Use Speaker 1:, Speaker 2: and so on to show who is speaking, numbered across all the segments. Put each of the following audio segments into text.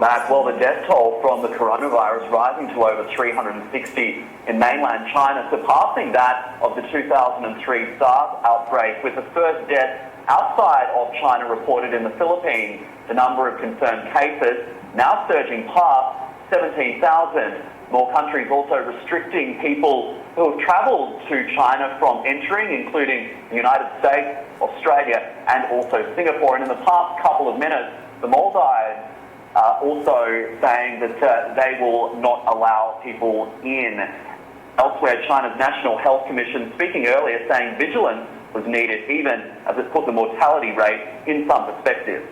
Speaker 1: back. Well, the death toll from the coronavirus rising to over 360 in mainland China, surpassing that of the 2003 SARS outbreak, with the first death outside of China reported in the Philippines. The number of confirmed cases now surging past 17,000. More countries also restricting people who have travelled to China from entering, including the United States, Australia and also Singapore. And in the past couple of minutes, the Maldives are also saying that they will not allow people in. Elsewhere, China's National Health Commission speaking earlier, saying vigilance was needed, even as it put the mortality rate in some perspective.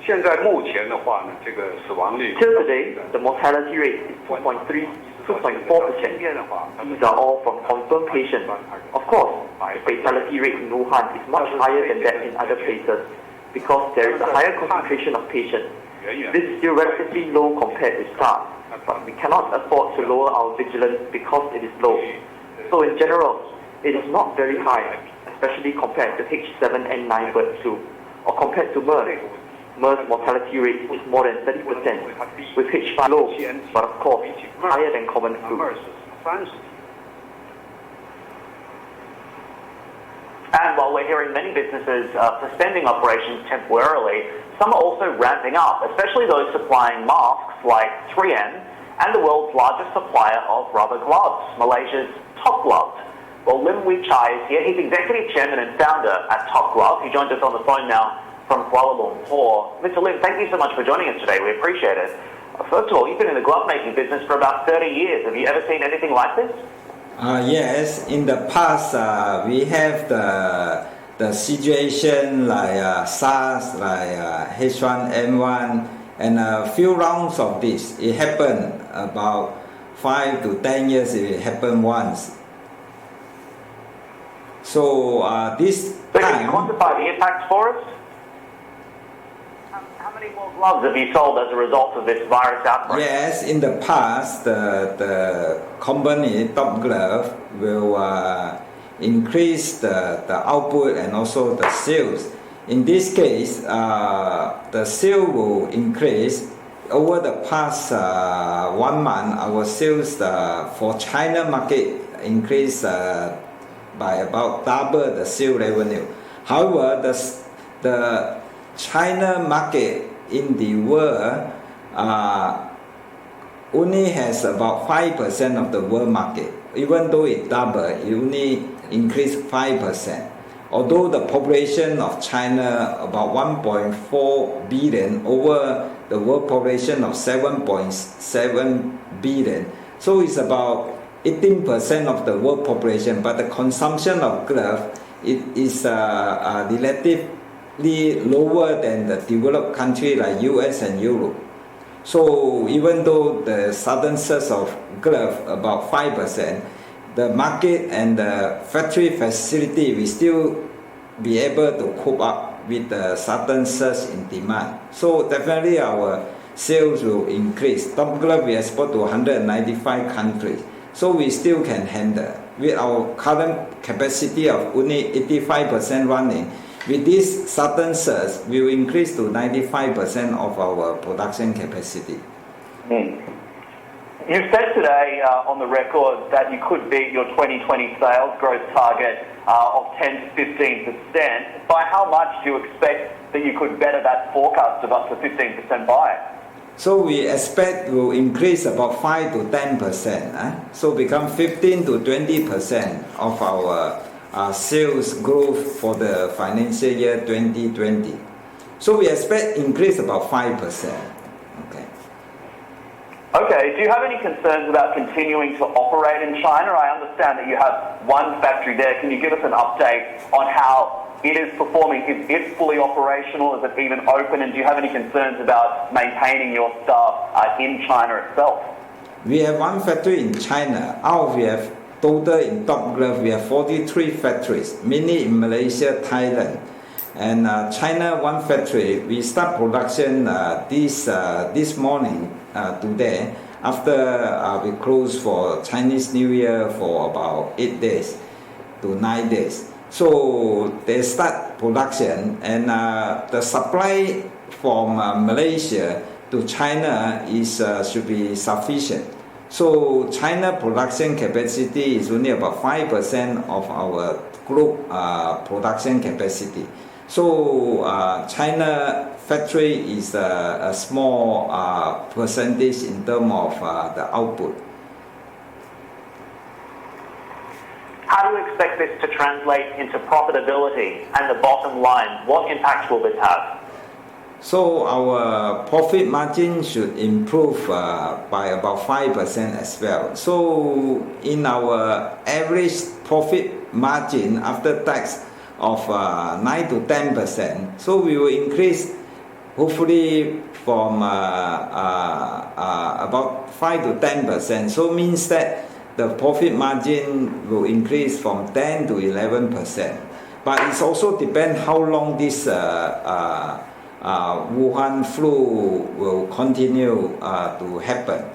Speaker 2: 现在目前的话呢，这个死亡率
Speaker 3: Till today, the mortality rate is 2.3, 2.4%. These are all from confirmed patients. Of course, the fatality rate in Wuhan is much higher than that in other places because there is a higher concentration of patients. This is still relatively low compared with SARS, but we cannot afford to lower our vigilance because it is low. So in general, it is not very high, especially compared to H7N9 bird flu or compared to MERS. MERS mortality rate is more than 30%, with H5 low, but of course higher than common flu.
Speaker 1: And while we're hearing many businesses suspending operations temporarily, some are also ramping up, especially those supplying masks like 3M and the world's largest supplier of rubber gloves, Malaysia's Top Gloves. Well, Lim Wee Chai is here. He's Executive Chairman and Founder at Top Gloves. He joins us on the phone now from Kuala Lumpur. Mr. Lim, thank you so much for joining us today. We appreciate it. First of all, you've been in the glove making business for about 30 years. Have you ever seen anything like this?
Speaker 4: Yes, in the past we have the situation like SARS, like H1N1, and a few rounds of this. It happened about 5 to 10 years. It happened once. So this
Speaker 1: so
Speaker 4: time.
Speaker 1: Can you quantify the impact for us? How many more gloves have you sold as a result of this virus outbreak?
Speaker 4: Yes, in the past, the company Top Glove will increase the output and also the sales. In this case, the sale will increase. Over the past 1 month, our sales for China market increased by about double the sale revenue. However, the China market in the world only has about 5% of the world market. Even though it doubled, it only increased 5%. Although the population of China about 1.4 billion over the world population of 7.7 billion. So it's about 18% of the world population, but the consumption of gloves is relatively lower than the developed countries like US and Europe. So even though the sudden surge of gloves about 5%, the market and the factory facility will still be able to cope up with the sudden surge in demand. So definitely our sales will increase. Top Glove we export to 195 countries. So we still can handle. With our current capacity of only 85% running, with this sudden surge, we will increase to 95% of our production capacity.
Speaker 1: You said today on the record that you could beat your 2020 sales growth target of 10 to 15%. By how much do you expect that you could better that forecast of up to 15% by?
Speaker 4: So we expect will increase about 5 to 10%. So become 15 to 20% of our sales growth for the financial year 2020. So we expect increase about 5%.
Speaker 1: Okay, do you have any concerns about continuing to operate in China? I understand that you have one factory there. Can you give us an update on how it is performing? Is it fully operational? Is it even open? And do you have any concerns about maintaining your staff in China itself?
Speaker 4: We have one factory in China. We have total in Top Glove, we have 43 factories, mainly in Malaysia, Thailand. And China, one factory, we start production this morning, today, after we close for Chinese New Year for about 8 days to 9 days. So they start production, and the supply from Malaysia to China is should be sufficient. So China production capacity is only about 5% of our group production capacity. So China factory is a small percentage in terms of the output.
Speaker 1: How do you expect this to translate into profitability and the bottom line? What impact will this have?
Speaker 4: So our profit margin should improve by about 5% as well. So in our average profit margin after tax of 9 to 10%, so we will increase hopefully from about 5 to 10%. So means that the profit margin will increase from 10 to 11%. But it also depends how long this Wuhan flu will continue to happen,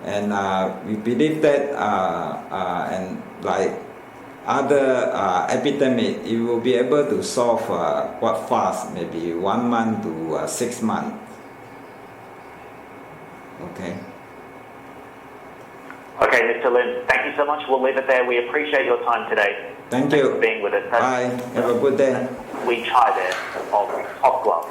Speaker 4: and we believe that and like other epidemic, it will be able to solve quite fast, maybe 1 month to 6 months. Okay.
Speaker 1: Okay, Mr. Lin, thank you so much. We'll leave it there. We appreciate your time today.
Speaker 4: Thank
Speaker 1: Thanks
Speaker 4: you
Speaker 1: for being with us.
Speaker 4: Bye. Have a good day.
Speaker 1: We try there of Glove.